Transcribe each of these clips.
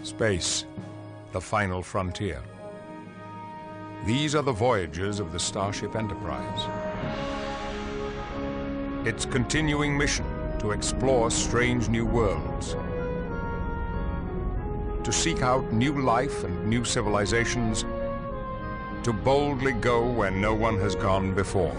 Space, the final frontier. These are the voyages of the Starship Enterprise. Its continuing mission to explore strange new worlds, to seek out new life and new civilizations, to boldly go where no one has gone before.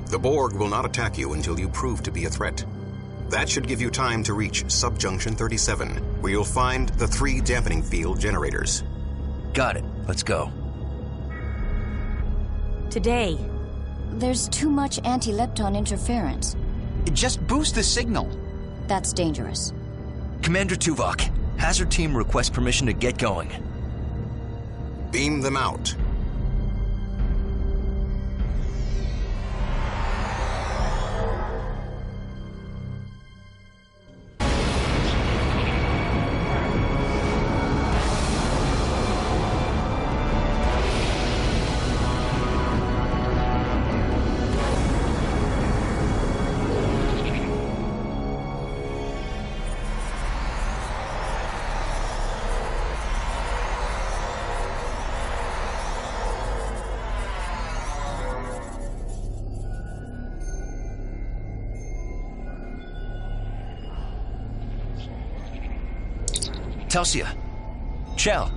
The Borg will not attack you until you prove to be a threat. That should give you time to reach Subjunction 37, where you'll find the 3 dampening field generators. Got it. Let's go. Today. There's too much anti-lepton interference. Just boost the signal. That's dangerous. Commander Tuvok, Hazard Team requests permission to get going. Beam them out. Telsia. Chell.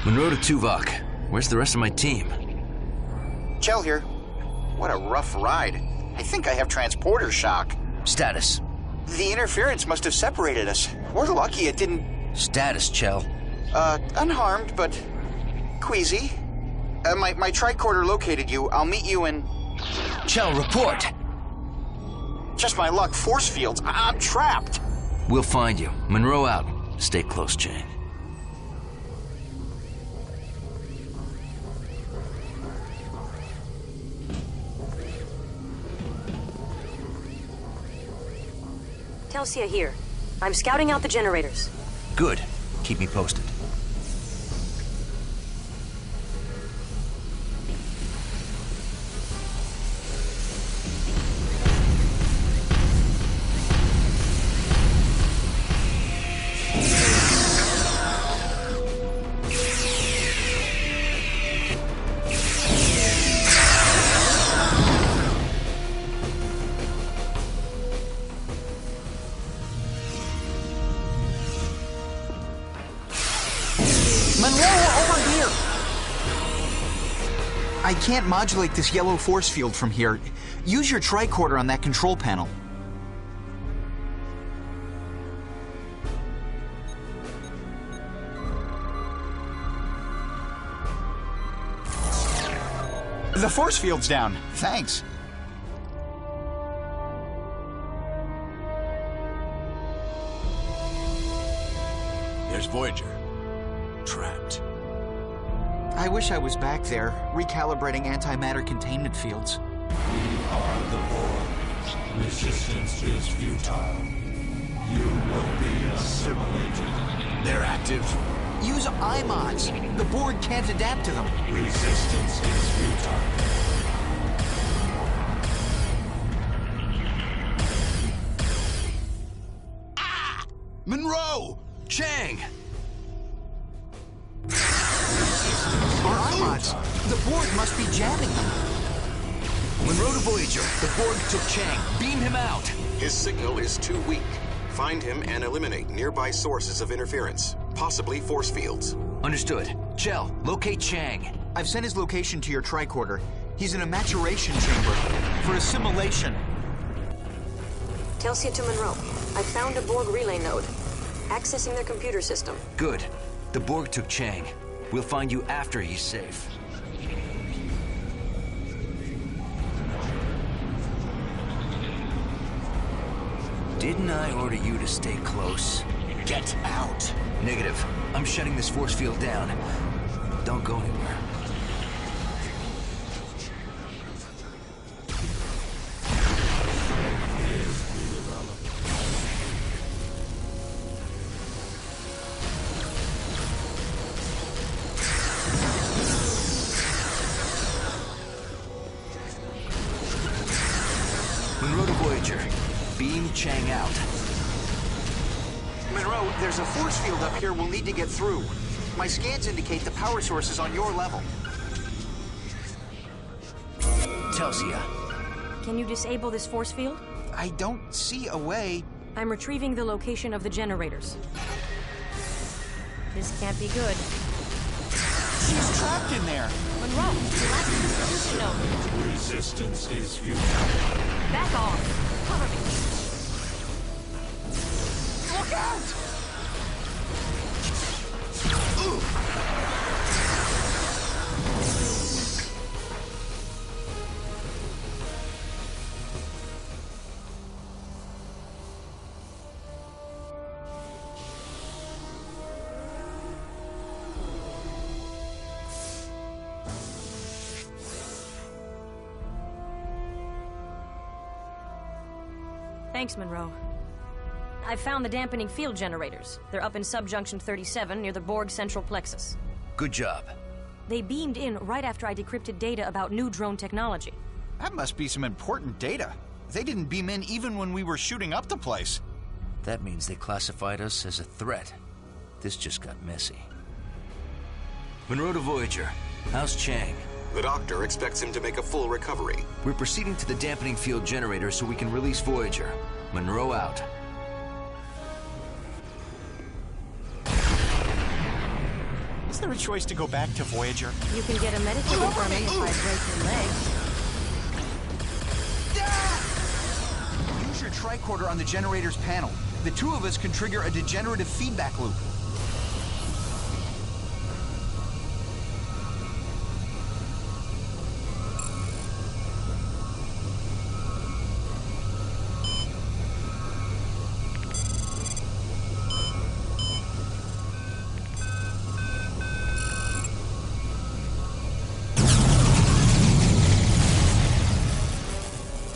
Monroe to Tuvok. Where's the rest of my team? Chell here. What a rough ride. I think I have transporter shock. Status. The interference must have separated us. We're lucky it didn't... Status, Chell. Unharmed, but queasy. My tricorder located you. I'll meet you in... Chell, report! Just my luck. Force fields. I'm trapped. We'll find you. Monroe out. Stay close, Chang. Telsia here. I'm scouting out the generators. Good. Keep me posted. I can't modulate this yellow force field from here. Use your tricorder on that control panel. The force field's down. Thanks. There's Voyager. Trapped. I wish I was back there, recalibrating antimatter containment fields. We are the Borg. Resistance is futile. You will be assimilated. They're active. Use IMODs. The Borg can't adapt to them. Resistance is futile. Monroe! Chang! Our IMODs. The Borg must be jamming them. Monroe to Voyager. The Borg took Chang. Beam him out. His signal is too weak. Find him and eliminate nearby sources of interference, possibly force fields. Understood. Chell, locate Chang. I've sent his location to your tricorder. He's in a maturation chamber for assimilation. Telsia to Monroe. I found a Borg relay node. Accessing their computer system. Good. The Borg took Chang. We'll find you after he's safe. Didn't I order you to stay close? Get out! Negative. I'm shutting this force field down. Don't go anywhere. Monroe to Voyager. Beam Chang out. Monroe, there's a force field up here we'll need to get through. My scans indicate the power source is on your level. Telsia. Can you disable this force field? I don't see a way. I'm retrieving the location of the generators. This can't be good. She's trapped in there. Monroe, relax the solution node. Resistance is futile. Back off. Cover me. Look out! Thanks, Monroe. I found the dampening field generators. They're up in subjunction 37 near the Borg central plexus. Good job. They beamed in right after I decrypted data about new drone technology. That must be some important data. They didn't beam in even when we were shooting up the place. That means they classified us as a threat. This just got messy. Monroe to Voyager. How's Chang? The doctor expects him to make a full recovery. We're proceeding to the dampening field generator so we can release Voyager. Monroe out. Is there a choice to go back to Voyager? You can get a medical permit if I break your leg. Use your tricorder on the generator's panel. The two of us can trigger a degenerative feedback loop.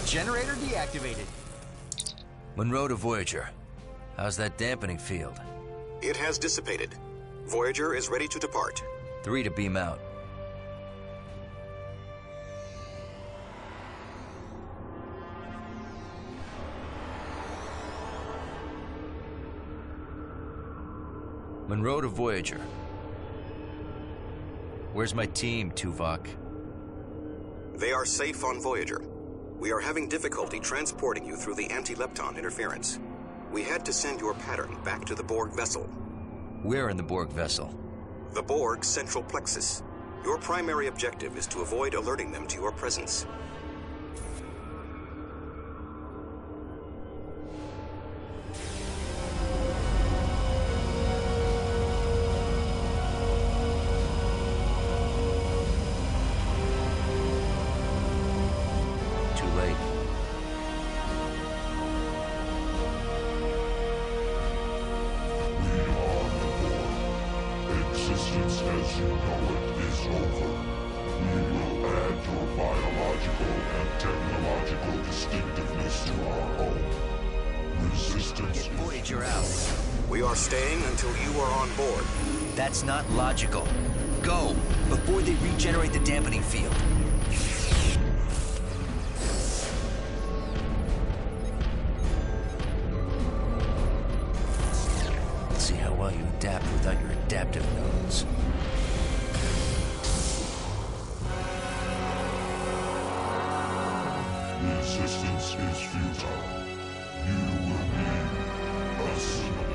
Generator deactivated. Monroe to Voyager. How's that dampening field? It has dissipated. Voyager is ready to depart. 3 to beam out. Monroe to Voyager. Where's my team, Tuvok? They are safe on Voyager. We are having difficulty transporting you through the anti-lepton interference. We had to send your pattern back to the Borg vessel. Where in the Borg vessel? The Borg central plexus. Your primary objective is to avoid alerting them to your presence. Existence as you know it is over. We will add your biological and technological distinctiveness to our own. Resistance. Get Voyager out. We are staying until you are on board. That's not logical. Go, before they regenerate the dampening field. Let's see how well you adapt without your adaptive nodes. Resistance is futile. You will be assimilated.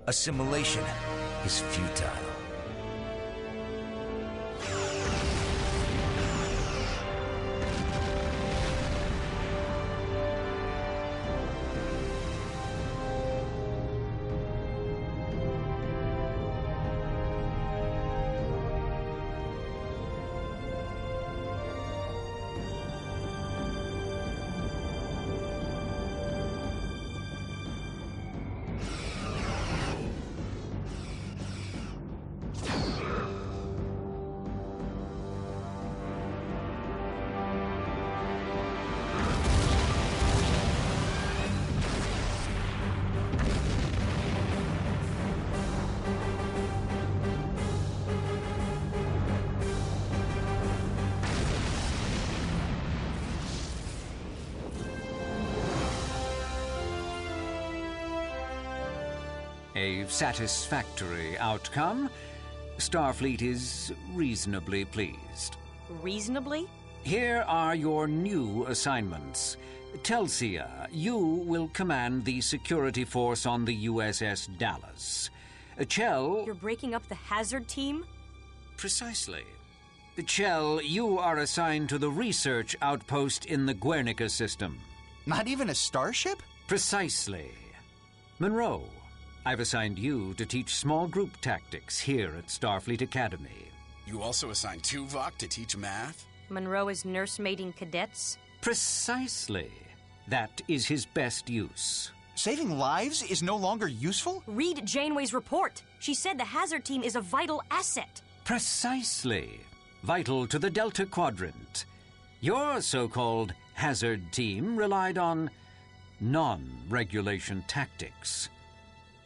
Assimilation is futile. A satisfactory outcome. Starfleet is reasonably pleased. Reasonably? Here are your new assignments. Telsia, you will command the security force on the USS Dallas. Chell... You're breaking up the Hazard team? Precisely. Chell, you are assigned to the research outpost in the Guernica system. Not even a starship? Precisely. Monroe, I've assigned you to teach small group tactics here at Starfleet Academy. You also assigned Tuvok to teach math? Monroe is nursemaiding cadets? Precisely. That is his best use. Saving lives is no longer useful? Read Janeway's report. She said the Hazard team is a vital asset. Precisely. Vital to the Delta Quadrant. Your so-called Hazard team relied on non-regulation tactics.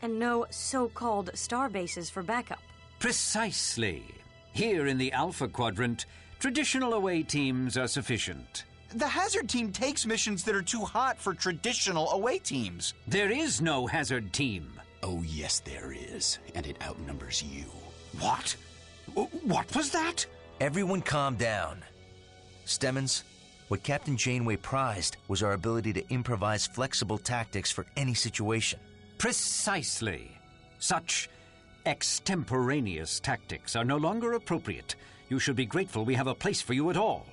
And no so-called star bases for backup. Precisely. Here in the Alpha Quadrant, traditional away teams are sufficient. The Hazard team takes missions that are too hot for traditional away teams. There is no Hazard team. Oh, yes, there is. And it outnumbers you. What? What was that? Everyone calm down. Stemmons, what Captain Janeway prized was our ability to improvise flexible tactics for any situation. Precisely. Such extemporaneous tactics are no longer appropriate. You should be grateful we have a place for you at all.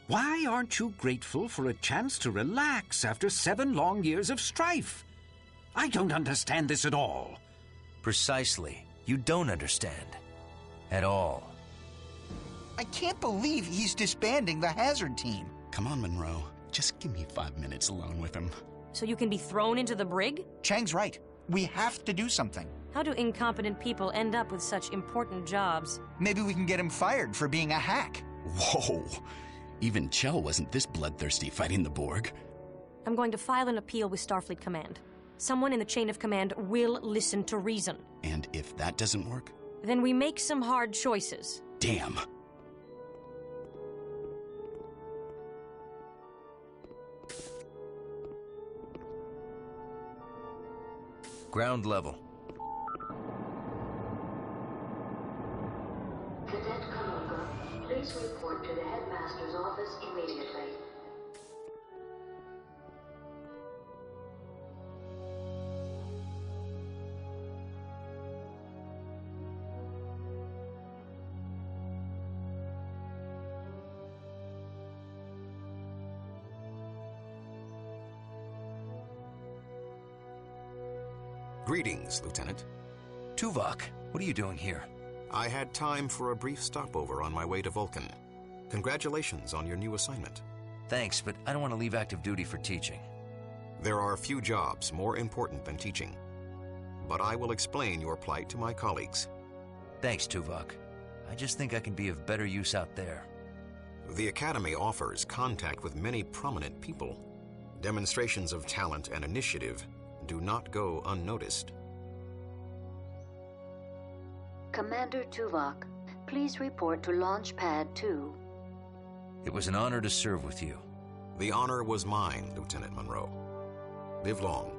Why aren't you grateful for a chance to relax after 7 long years of strife? I don't understand this at all. Precisely. You don't understand. At all. I can't believe he's disbanding the Hazard team. Come on, Monroe. Just give me 5 minutes alone with him. So you can be thrown into the brig? Chang's right. We have to do something. How do incompetent people end up with such important jobs? Maybe we can get him fired for being a hack. Whoa! Even Chell wasn't this bloodthirsty fighting the Borg. I'm going to file an appeal with Starfleet Command. Someone in the chain of command will listen to reason. And if that doesn't work? Then we make some hard choices. Damn. Ground level. Cadet Kalunga, please report to the headmaster's office immediately. Greetings, Lieutenant. Tuvok, what are you doing here? I had time for a brief stopover on my way to Vulcan. Congratulations on your new assignment. Thanks, but I don't want to leave active duty for teaching. There are few jobs more important than teaching. But I will explain your plight to my colleagues. Thanks, Tuvok. I just think I can be of better use out there. The Academy offers contact with many prominent people. Demonstrations of talent and initiative do not go unnoticed. Commander Tuvok, please report to Launch Pad 2. It was an honor to serve with you. The honor was mine, Lieutenant Monroe. Live long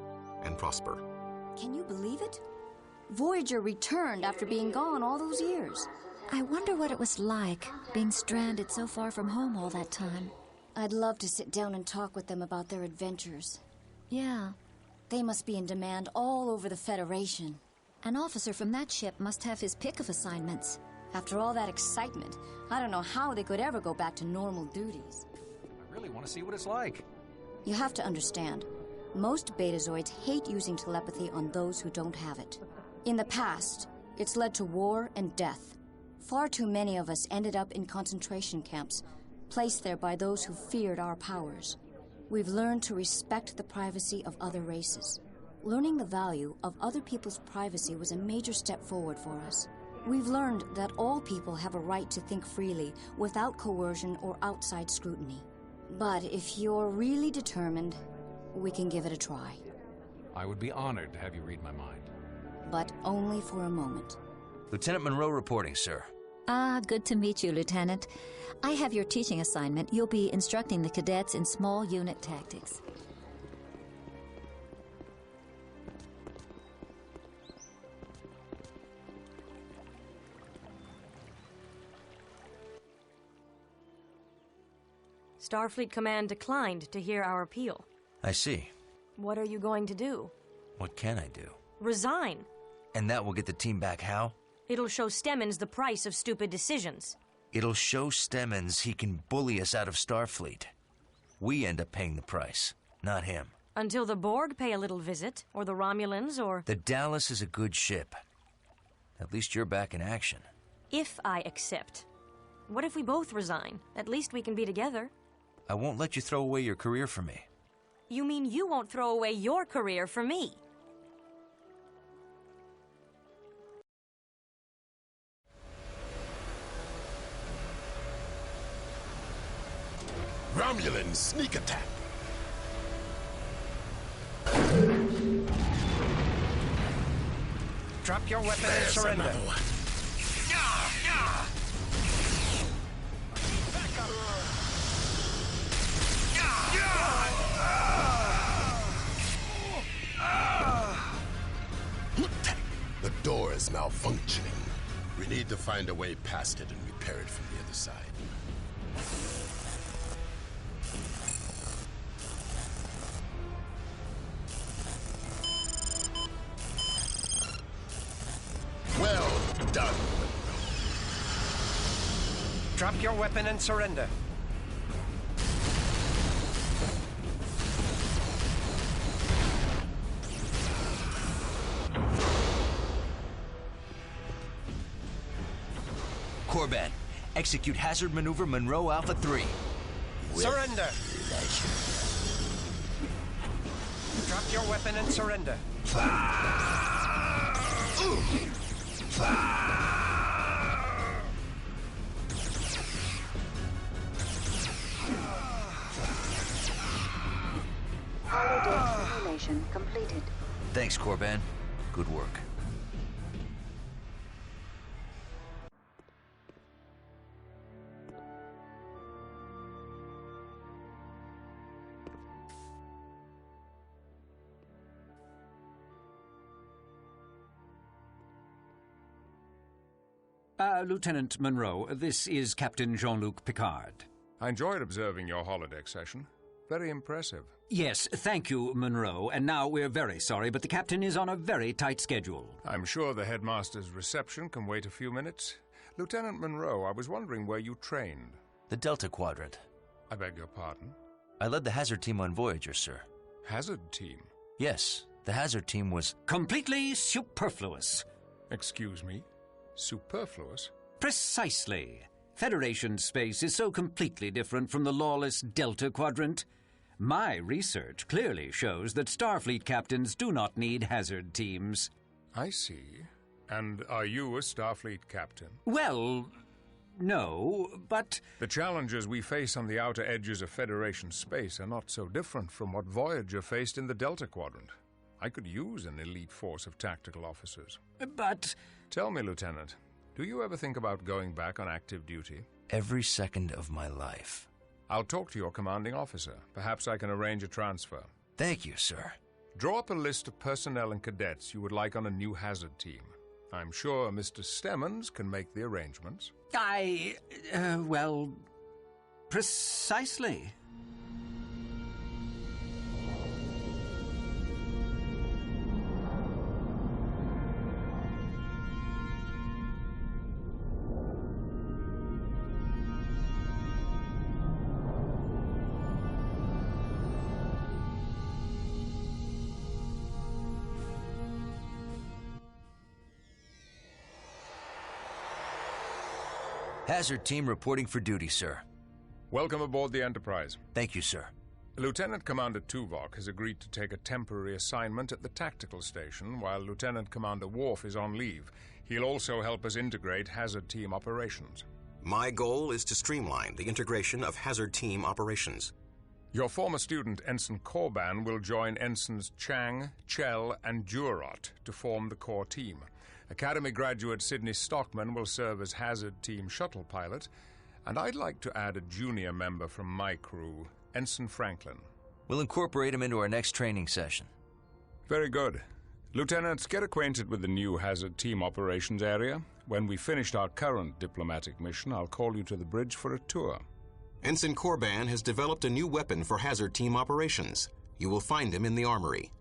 and prosper. Can you believe it? Voyager returned after being gone all those years. I wonder what it was like, being stranded so far from home all that time. I'd love to sit down and talk with them about their adventures. Yeah. They must be in demand all over the Federation. An officer from that ship must have his pick of assignments. After all that excitement, I don't know how they could ever go back to normal duties. I really want to see what it's like. You have to understand, most Betazoids hate using telepathy on those who don't have it. In the past, it's led to war and death. Far too many of us ended up in concentration camps, placed there by those who feared our powers. We've learned to respect the privacy of other races. Learning the value of other people's privacy was a major step forward for us. We've learned that all people have a right to think freely without coercion or outside scrutiny. But if you're really determined, we can give it a try. I would be honored to have you read my mind. But only for a moment. Lieutenant Monroe reporting, sir. Ah, good to meet you, Lieutenant. I have your teaching assignment. You'll be instructing the cadets in small unit tactics. Starfleet Command declined to hear our appeal. I see. What are you going to do? What can I do? Resign. And that will get the team back how? It'll show Stemmons the price of stupid decisions. It'll show Stemmons he can bully us out of Starfleet. We end up paying the price, not him. Until the Borg pay a little visit, or the Romulans, or... The Dallas is a good ship. At least you're back in action. If I accept. What if we both resign? At least we can be together. I won't let you throw away your career for me. You mean you won't throw away your career for me? Romulan sneak attack. Drop your weapon and surrender. The door is malfunctioning. We need to find a way past it and repair it from the other side. Well done. Drop your weapon and surrender. Korban, execute hazard maneuver Monroe Alpha 3. Surrender. Drop your weapon and surrender. Holodeck simulation completed. Thanks, Korban. Good work. Lieutenant Monroe, this is Captain Jean-Luc Picard. I enjoyed observing your holodeck session. Very impressive. Yes, thank you, Monroe. And now we're very sorry, but the captain is on a very tight schedule. I'm sure the headmaster's reception can wait a few minutes. Lieutenant Monroe, I was wondering where you trained. The Delta Quadrant. I beg your pardon? I led the hazard team on Voyager, sir. Hazard team? Yes, the hazard team was... completely superfluous. Excuse me? Superfluous? Precisely. Federation space is so completely different from the lawless Delta Quadrant. My research clearly shows that Starfleet captains do not need hazard teams. I see. And are you a Starfleet captain? Well, no, but... The challenges we face on the outer edges of Federation space are not so different from what Voyager faced in the Delta Quadrant. I could use an elite force of tactical officers. But... Tell me, Lieutenant, do you ever think about going back on active duty? Every second of my life. I'll talk to your commanding officer. Perhaps I can arrange a transfer. Thank you, sir. Draw up a list of personnel and cadets you would like on a new hazard team. I'm sure Mr. Stemmons can make the arrangements. Well, precisely. Hazard team reporting for duty, sir. Welcome aboard the Enterprise. Thank you, sir. Lieutenant Commander Tuvok has agreed to take a temporary assignment at the tactical station while Lieutenant Commander Worf is on leave. He'll also help us integrate hazard team operations. My goal is to streamline the integration of hazard team operations. Your former student, Ensign Korban, will join Ensigns Chang, Chell, and Jurot to form the core team. Academy graduate Sidney Stockman will serve as hazard team shuttle pilot, and I'd like to add a junior member from my crew, Ensign Franklin. We'll incorporate him into our next training session. Very good. Lieutenants, get acquainted with the new hazard team operations area. When we finished our current diplomatic mission, I'll call you to the bridge for a tour. Ensign Korban has developed a new weapon for hazard team operations. You will find him in the armory.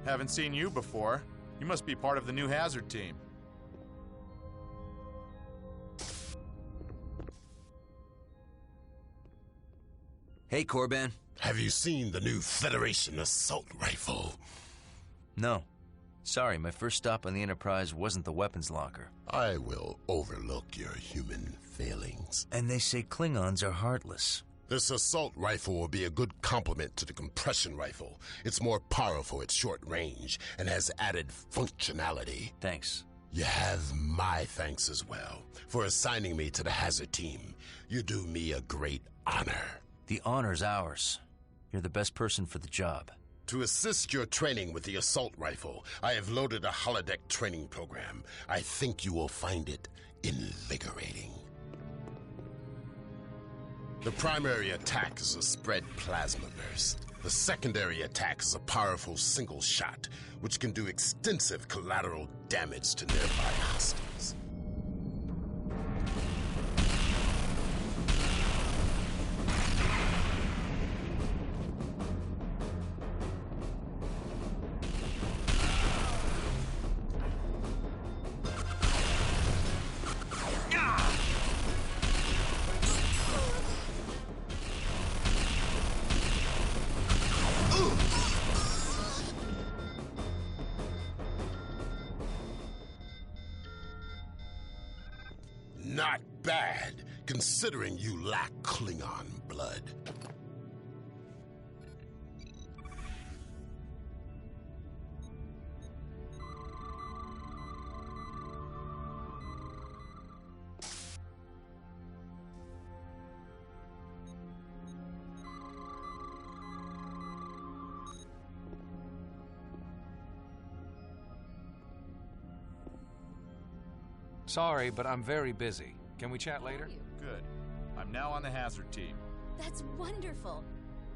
Haven't seen you before. You must be part of the new hazard team. Hey, Korban. Have you seen the new Federation assault rifle? No. Sorry, my first stop on the Enterprise wasn't the weapons locker. I will overlook your human failings. And they say Klingons are heartless. This assault rifle will be a good complement to the compression rifle. It's more powerful at short range and has added functionality. Thanks. You have my thanks as well for assigning me to the hazard team. You do me a great honor. The honor's ours. You're the best person for the job. To assist your training with the assault rifle, I have loaded a holodeck training program. I think you will find it invigorating. The primary attack is a spread plasma burst. The secondary attack is a powerful single shot, which can do extensive collateral damage to nearby hostiles. Not bad, considering you lack Klingon blood. Sorry, but I'm very busy. Can we chat later? Good. I'm now on the hazard team. That's wonderful.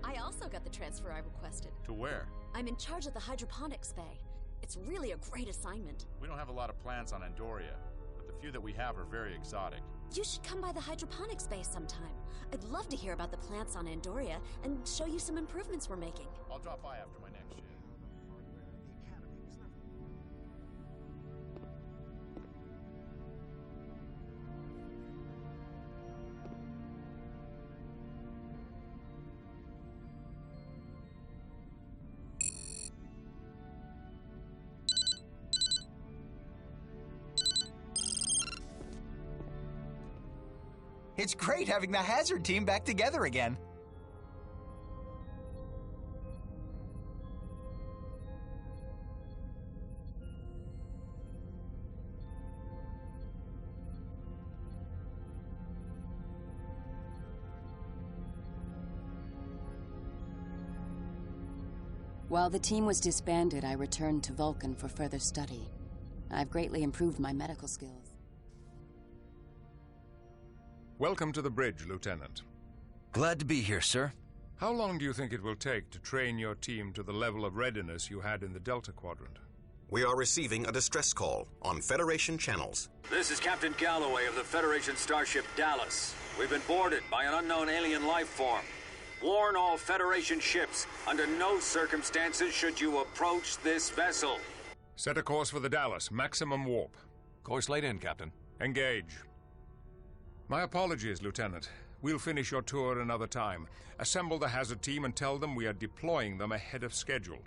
I also got the transfer I requested. To where? I'm in charge of the hydroponics bay. It's really a great assignment. We don't have a lot of plants on Andoria, but the few that we have are very exotic. You should come by the hydroponics bay sometime. I'd love to hear about the plants on Andoria and show you some improvements we're making. I'll drop by after my next shift. It's great having the Hazard team back together again. While the team was disbanded, I returned to Vulcan for further study. I've greatly improved my medical skills. Welcome to the bridge, Lieutenant. Glad to be here, sir. How long do you think it will take to train your team to the level of readiness you had in the Delta Quadrant? We are receiving a distress call on Federation channels. This is Captain Galloway of the Federation starship Dallas. We've been boarded by an unknown alien life form. Warn all Federation ships, under no circumstances should you approach this vessel. Set a course for the Dallas, maximum warp. Course laid in, Captain. Engage. My apologies, Lieutenant. We'll finish your tour another time. Assemble the Hazard team and tell them we are deploying them ahead of schedule.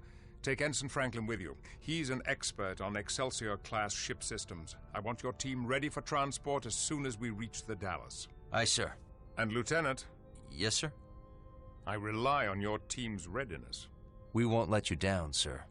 Take Ensign Franklin with you. He's an expert on Excelsior-class ship systems. I want your team ready for transport as soon as we reach the Dallas. Aye, sir. And Lieutenant? Yes, sir? I rely on your team's readiness. We won't let you down, sir.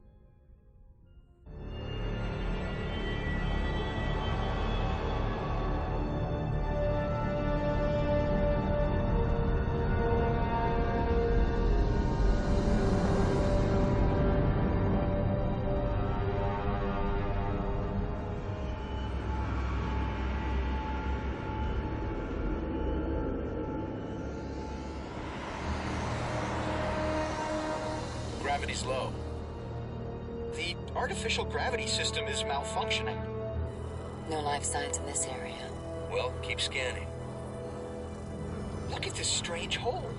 Gravity's low. The artificial gravity system is malfunctioning. No life signs in this area. Well, keep scanning. Look at this strange hole.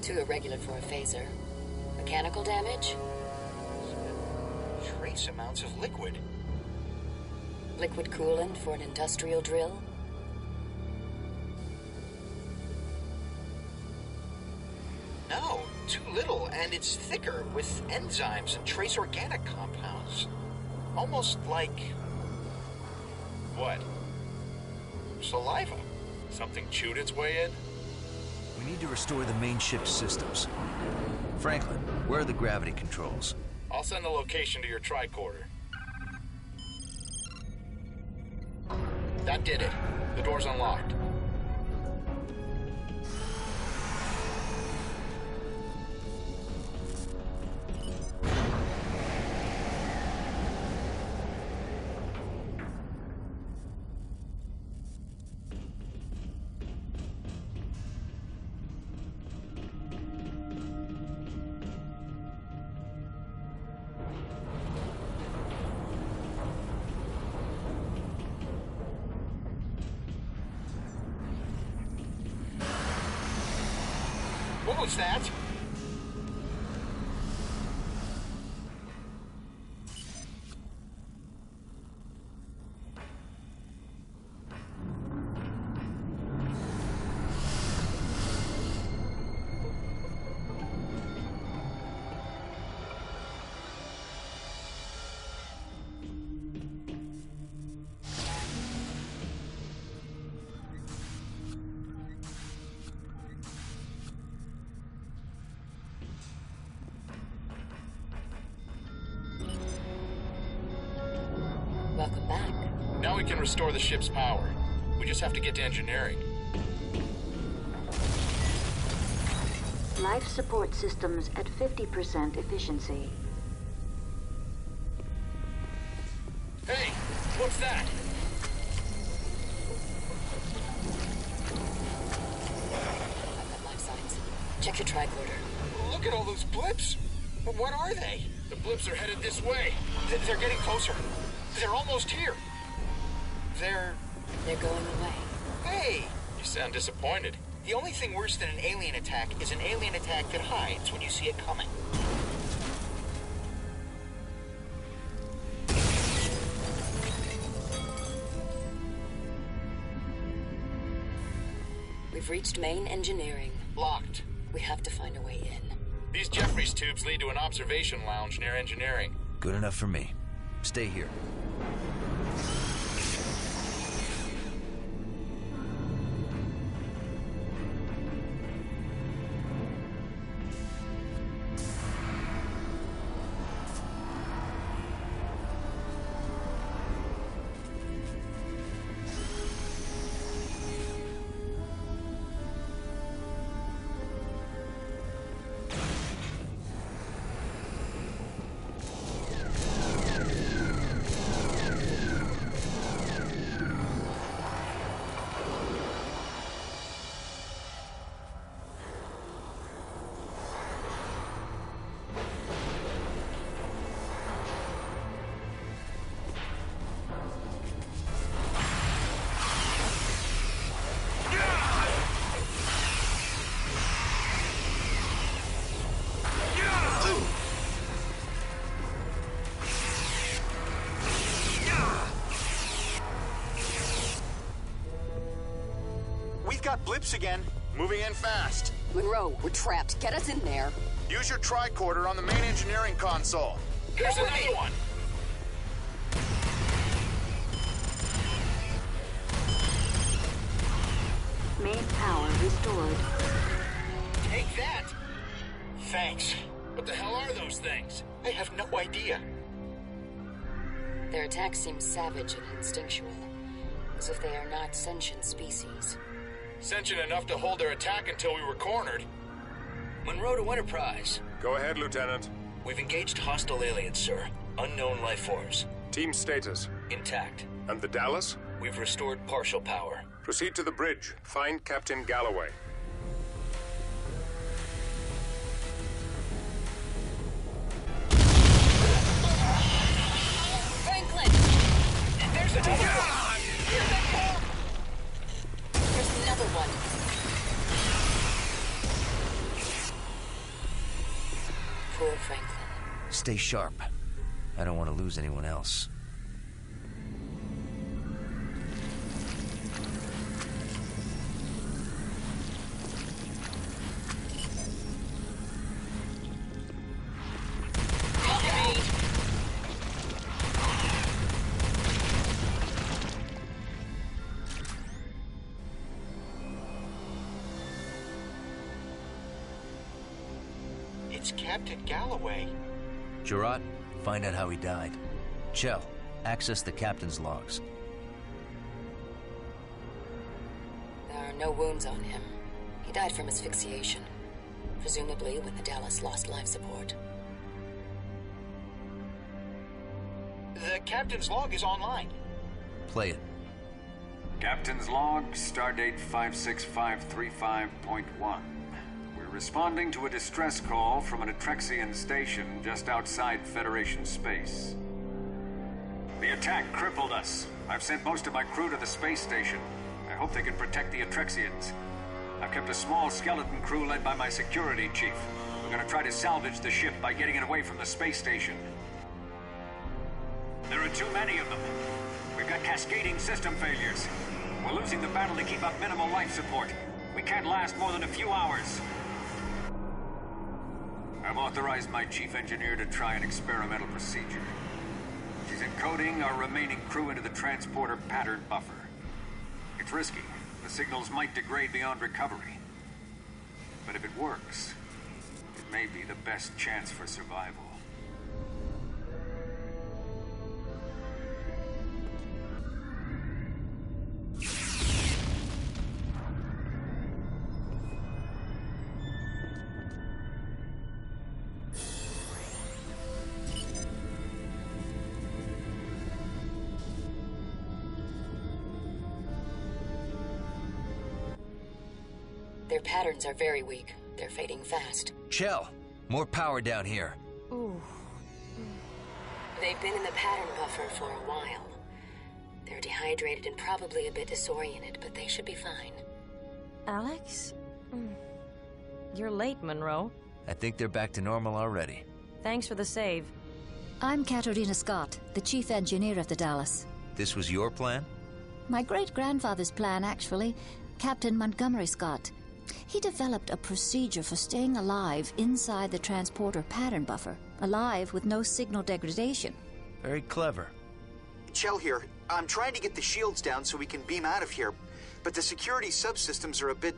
Too irregular for a phaser. Mechanical damage? Trace amounts of liquid. Liquid coolant for an industrial drill? No, too little, and it's thicker with enzymes and trace organic compounds. Almost like... What? Saliva. Something chewed its way in? We need to restore the main ship's systems. Franklin, where are the gravity controls? I'll send the location to your tricorder. That did it. The door's unlocked. What was that? Welcome back. Now we can restore the ship's power. We just have to get to engineering. Life support systems at 50% efficiency. Hey, what's that? I've got life signs. Check your tricorder. Look at all those blips. What are they? The blips are headed this way. They're getting closer. They're almost here. They're going away. Hey! You sound disappointed. The only thing worse than an alien attack is an alien attack that hides when you see it coming. We've reached main engineering. Locked. We have to find a way in. These Jeffries tubes lead to an observation lounge near engineering. Good enough for me. Stay here. got blips again. Moving in fast. Monroe, we're trapped. Get us in there. Use your tricorder on the main engineering console. Here's another one. Main power restored. Take that! Thanks. What the hell are those things? I have no idea. Their attack seems savage and instinctual, as if they are not sentient species. Sentient enough to hold their attack until we were cornered. Monroe to Enterprise. Go ahead, Lieutenant. We've engaged hostile aliens, sir. Unknown life forms. Team status? Intact. And the Dallas? We've restored partial power. Proceed to the bridge. Find Captain Galloway. Franklin! There's another one! There's another one. Poor Franklin. Stay sharp. I don't want to lose anyone else. It's Captain Galloway. Jurat, find out how he died. Chell, access the captain's logs. There are no wounds on him. He died from asphyxiation, presumably when the Dallas lost life support. The captain's log is online. Play it. Captain's log, stardate 56535.1. We're responding to a distress call from an Atrexian station just outside Federation space. The attack crippled us. I've sent most of my crew to the space station. I hope they can protect the Atrexians. I've kept a small skeleton crew led by my security chief. We're gonna try to salvage the ship by getting it away from the space station. There are too many of them. We've got cascading system failures. We're losing the battle to keep up minimal life support. We can't last more than a few hours. I've authorized my chief engineer to try an experimental procedure. She's encoding our remaining crew into the transporter pattern buffer. It's risky. The signals might degrade beyond recovery. But if it works, it may be the best chance for survival. Their patterns are very weak. They're fading fast. Chell, more power down here. Ooh. They've been in the pattern buffer for a while. They're dehydrated and probably a bit disoriented, but they should be fine. Alex? You're late, Monroe. I think they're back to normal already. Thanks for the save. I'm Katarina Scott, the chief engineer of the Dallas. This was your plan? My great-grandfather's plan, actually. Captain Montgomery Scott. He developed a procedure for staying alive inside the transporter pattern buffer. Alive with no signal degradation. Very clever. Chell here. I'm trying to get the shields down so we can beam out of here, but the security subsystems are a bit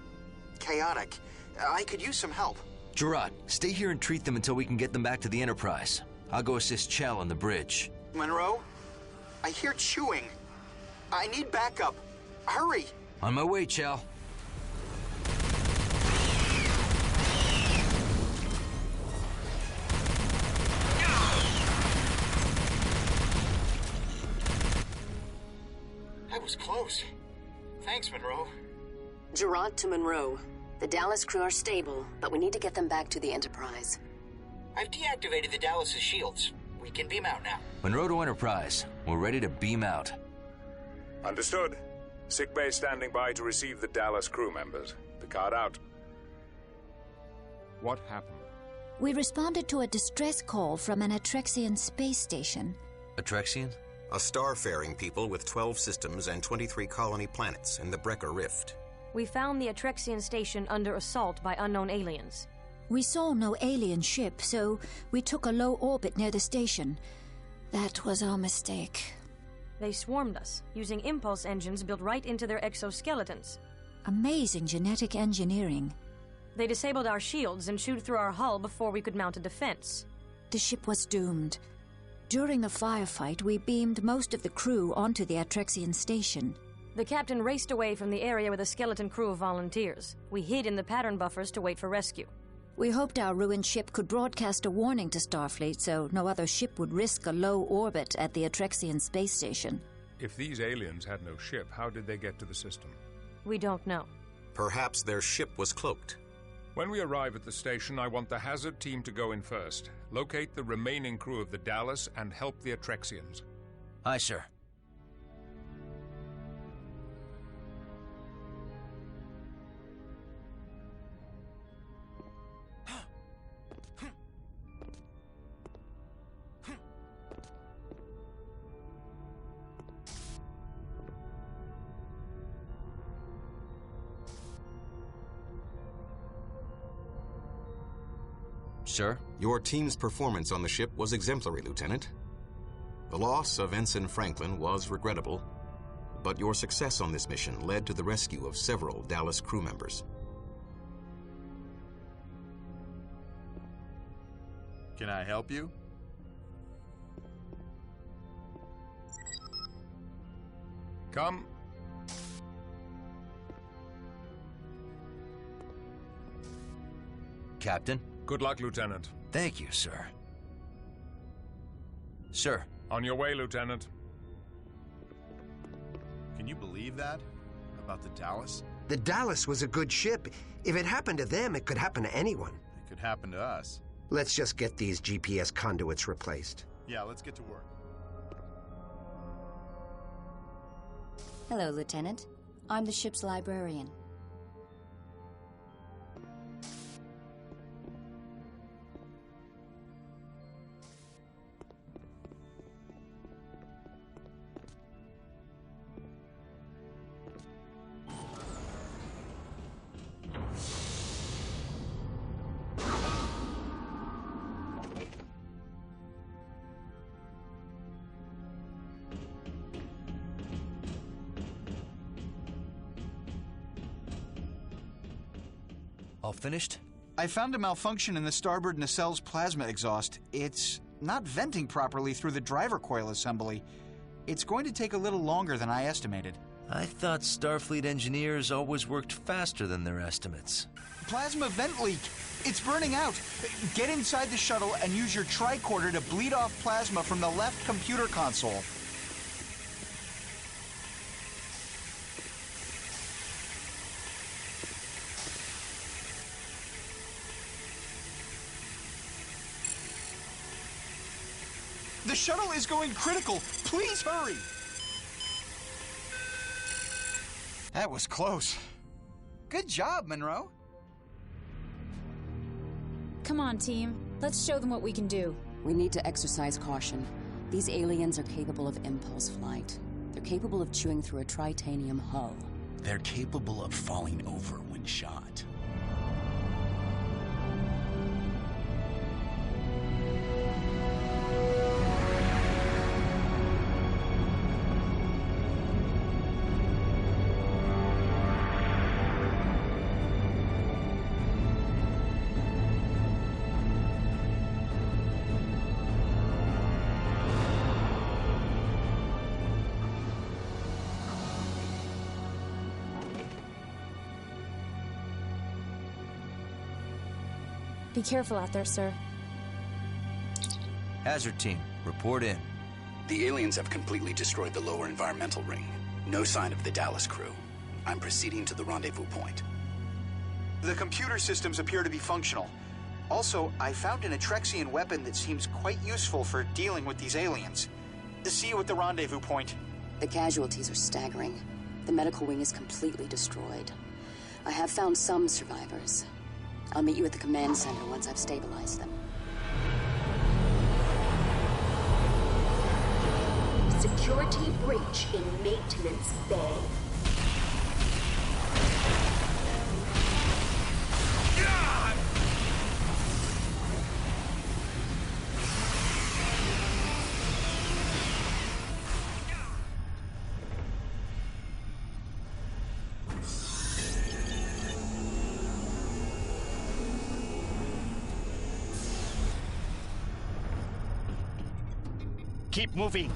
chaotic. I could use some help. Jurat, stay here and treat them until we can get them back to the Enterprise. I'll go assist Chell on the bridge. Monroe? I hear chewing. I need backup. Hurry! On my way, Chell. That was close. Thanks, Monroe. Jurat to Monroe. The Dallas crew are stable, but we need to get them back to the Enterprise. I've deactivated the Dallas's shields. We can beam out now. Monroe to Enterprise. We're ready to beam out. Understood. Sickbay standing by to receive the Dallas crew members. Picard out. What happened? We responded to a distress call from an Atrexian space station. Atrexian? A star-faring people with 12 systems and 23 colony planets in the Brecker Rift. We found the Atrexian station under assault by unknown aliens. We saw no alien ship, so we took a low orbit near the station. That was our mistake. They swarmed us, using impulse engines built right into their exoskeletons. Amazing genetic engineering. They disabled our shields and chewed through our hull before we could mount a defense. The ship was doomed. During the firefight, we beamed most of the crew onto the Atrexian station. The captain raced away from the area with a skeleton crew of volunteers. We hid in the pattern buffers to wait for rescue. We hoped our ruined ship could broadcast a warning to Starfleet so no other ship would risk a low orbit at the Atrexian space station. If these aliens had no ship, how did they get to the system? We don't know. Perhaps their ship was cloaked. When we arrive at the station, I want the Hazard team to go in first. Locate the remaining crew of the Dallas and help the Atrexians. Aye, sir. Sir? Your team's performance on the ship was exemplary, Lieutenant. The loss of Ensign Franklin was regrettable, but your success on this mission led to the rescue of several Dallas crew members. Can I help you? Come. Captain? Good luck, Lieutenant. Thank you, sir. Sir. On your way, Lieutenant. Can you believe that? About the Dallas? The Dallas was a good ship. If it happened to them, it could happen to anyone. It could happen to us. Let's just get these GPS conduits replaced. Yeah, let's get to work. Hello, Lieutenant. I'm the ship's librarian. All finished? I found a malfunction in the starboard nacelle's plasma exhaust. It's not venting properly through the driver coil assembly. It's going to take a little longer than I estimated. I thought Starfleet engineers always worked faster than their estimates. Plasma vent leak! It's burning out! Get inside the shuttle and use your tricorder to bleed off plasma from the left computer console. The shuttle is going critical. Please hurry. That was close. Good job, Monroe. Come on, team. Let's show them what we can do. We need to exercise caution. These aliens are capable of impulse flight. They're capable of chewing through a tritanium hull. They're capable of falling over when shot. Be careful out there, sir. Hazard team, report in. The aliens have completely destroyed the lower environmental ring. No sign of the Dallas crew. I'm proceeding to the rendezvous point. The computer systems appear to be functional. Also, I found an Atrexian weapon that seems quite useful for dealing with these aliens. See you at the rendezvous point. The casualties are staggering. The medical wing is completely destroyed. I have found some survivors. I'll meet you at the command center once I've stabilized them. Security breach in maintenance bay. Keep moving.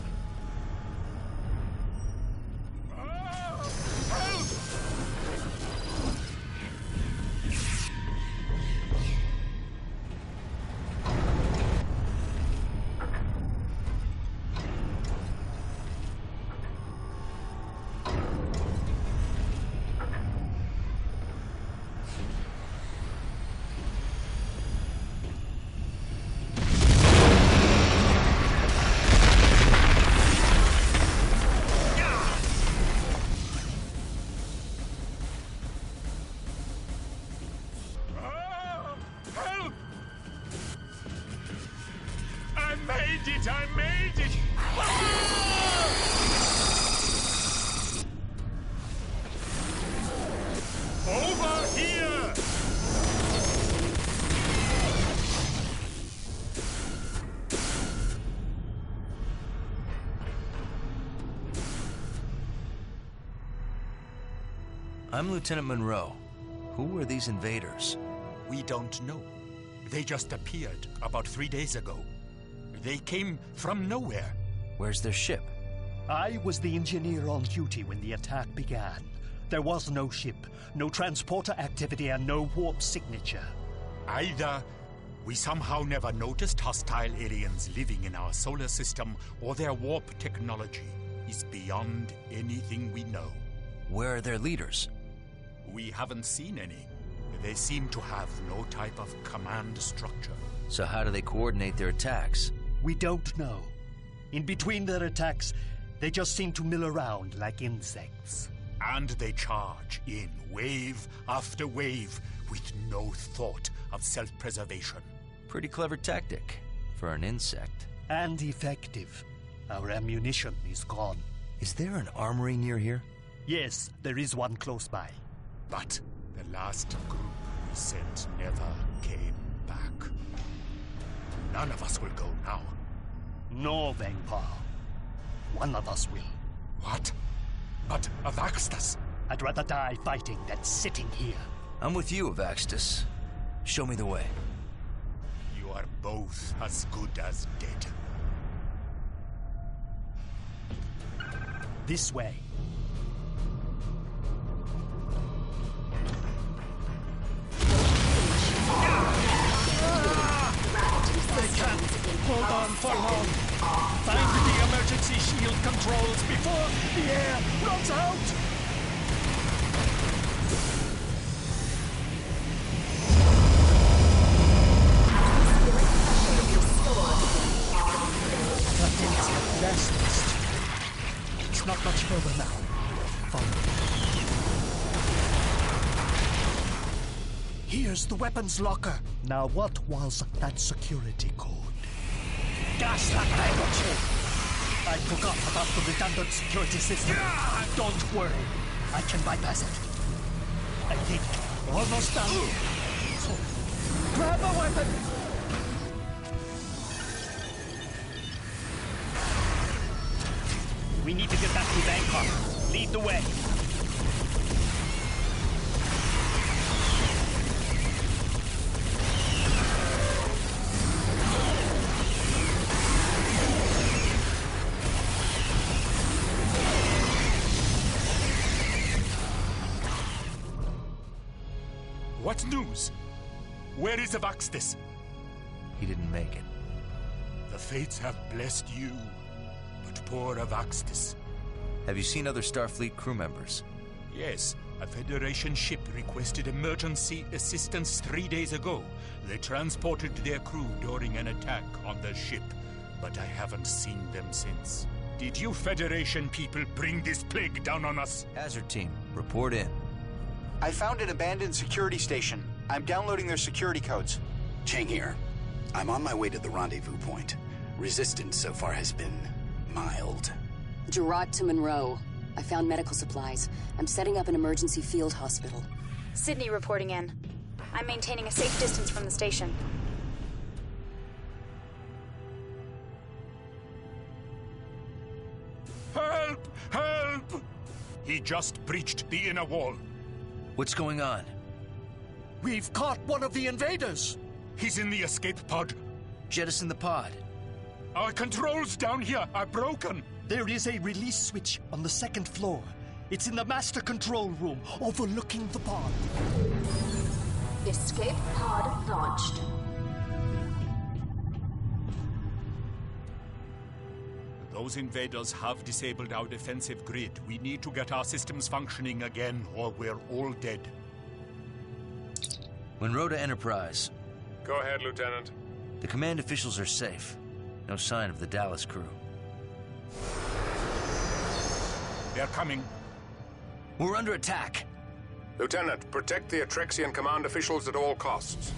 I made it! Over here! I'm Lieutenant Monroe. Who were these invaders? We don't know. They just appeared about 3 days ago. They came from nowhere. Where's their ship? I was the engineer on duty when the attack began. There was no ship, no transporter activity, and no warp signature. Either we somehow never noticed hostile aliens living in our solar system, or their warp technology is beyond anything we know. Where are their leaders? We haven't seen any. They seem to have no type of command structure. So how do they coordinate their attacks? We don't know. In between their attacks, they just seem to mill around like insects. And they charge in wave after wave with no thought of self-preservation. Pretty clever tactic for an insect. And effective. Our ammunition is gone. Is there an armory near here? Yes, there is one close by. But the last group we sent never came back. None of us will go now. No, Vengpal. One of us will. What? But Avaxtus? I'd rather die fighting than sitting here. I'm with you, Avaxtus. Show me the way. You are both as good as dead. This way. Hold on for long. Find the emergency shield controls before the air runs out. That's the fastest. It's not much further now. Follow. Here's the weapons locker. Now what was that security code? Gosh, that language! I forgot about the redundant security system. Don't worry, I can bypass it. I think almost done. So, grab a weapon! We need to get back to Bangkok. Lead the way. What news? Where is Avaxtus? He didn't make it. The fates have blessed you, but poor Avaxtus. Have you seen other Starfleet crew members? Yes, a Federation ship requested emergency assistance 3 days ago. They transported their crew during an attack on the ship, but I haven't seen them since. Did you Federation people bring this plague down on us? Hazard team, report in. I found an abandoned security station. I'm downloading their security codes. Chang here. I'm on my way to the rendezvous point. Resistance so far has been mild. Gerard to Monroe. I found medical supplies. I'm setting up an emergency field hospital. Sydney reporting in. I'm maintaining a safe distance from the station. Help! Help! He just breached the inner wall. What's going on? We've caught one of the invaders! He's in the escape pod. Jettison the pod. Our controls down here are broken. There is a release switch on the second floor. It's in the master control room, overlooking the pod. Escape pod launched. Those invaders have disabled our defensive grid. We need to get our systems functioning again, or we're all dead. Monroe to Enterprise. Go ahead, Lieutenant. The command officials are safe. No sign of the Dallas crew. They're coming. We're under attack. Lieutenant, protect the Atrexian command officials at all costs.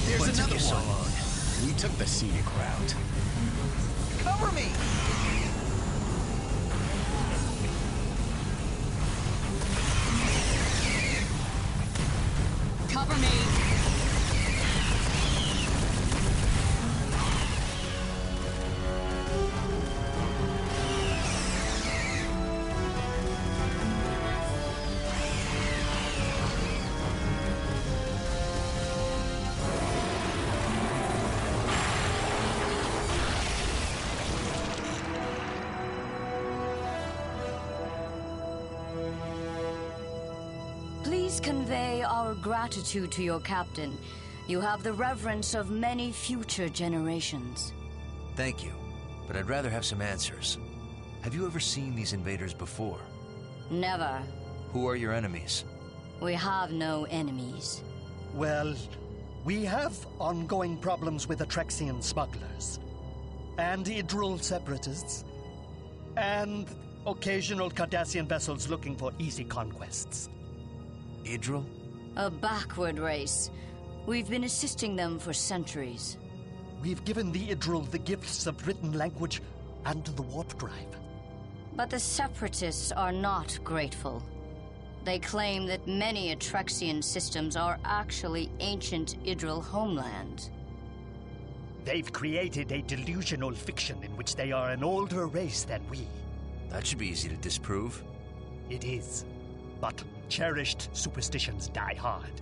There's another one. We took the scenic route. Cover me! Cover me! Please convey our gratitude to your captain. You have the reverence of many future generations. Thank you, but I'd rather have some answers. Have you ever seen these invaders before? Never. Who are your enemies? We have no enemies. Well, we have ongoing problems with Atrexian smugglers, and Idril separatists, and occasional Cardassian vessels looking for easy conquests. Idril? A backward race. We've been assisting them for centuries. We've given the Idril the gifts of written language and the warp drive. But the Separatists are not grateful. They claim that many Atrexian systems are actually ancient Idril homelands. They've created a delusional fiction in which they are an older race than we. That should be easy to disprove. It is. But cherished superstitions die hard.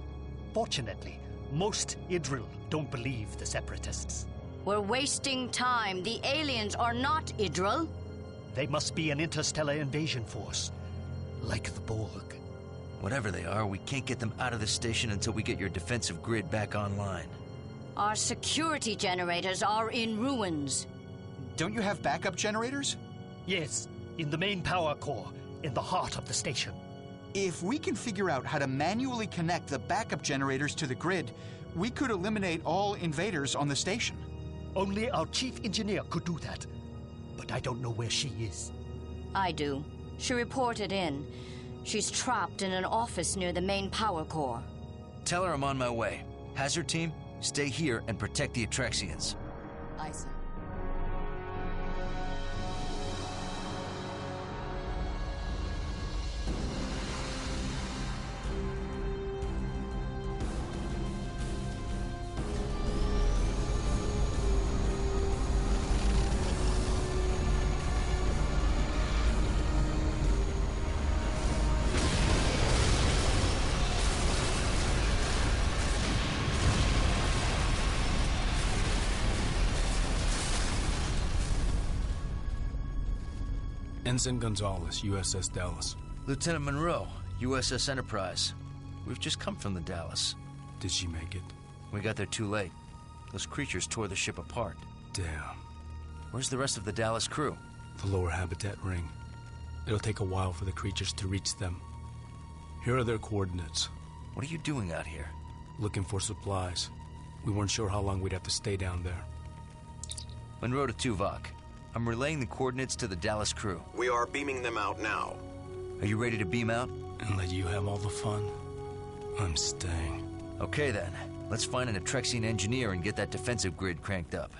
Fortunately, most Idril don't believe the Separatists. We're wasting time. The aliens are not Idril. They must be an interstellar invasion force, like the Borg. Whatever they are, we can't get them out of the station until we get your defensive grid back online. Our security generators are in ruins. Don't you have backup generators? Yes, in the main power core, in the heart of the station. If we can figure out how to manually connect the backup generators to the grid, we could eliminate all invaders on the station. Only our chief engineer could do that. But I don't know where she is. I do. She reported in. She's trapped in an office near the main power core. Tell her I'm on my way. Hazard team, stay here and protect the Atrexians. Aye, sir. Ensign Gonzalez, USS Dallas. Lieutenant Monroe, USS Enterprise. We've just come from the Dallas. Did she make it? We got there too late. Those creatures tore the ship apart. Damn. Where's the rest of the Dallas crew? The lower habitat ring. It'll take a while for the creatures to reach them. Here are their coordinates. What are you doing out here? Looking for supplies. We weren't sure how long we'd have to stay down there. Monroe to Tuvok. I'm relaying the coordinates to the Dallas crew. We are beaming them out now. Are you ready to beam out? And let you have all the fun? I'm staying. Okay then. Let's find an Atrexian engineer and get that defensive grid cranked up.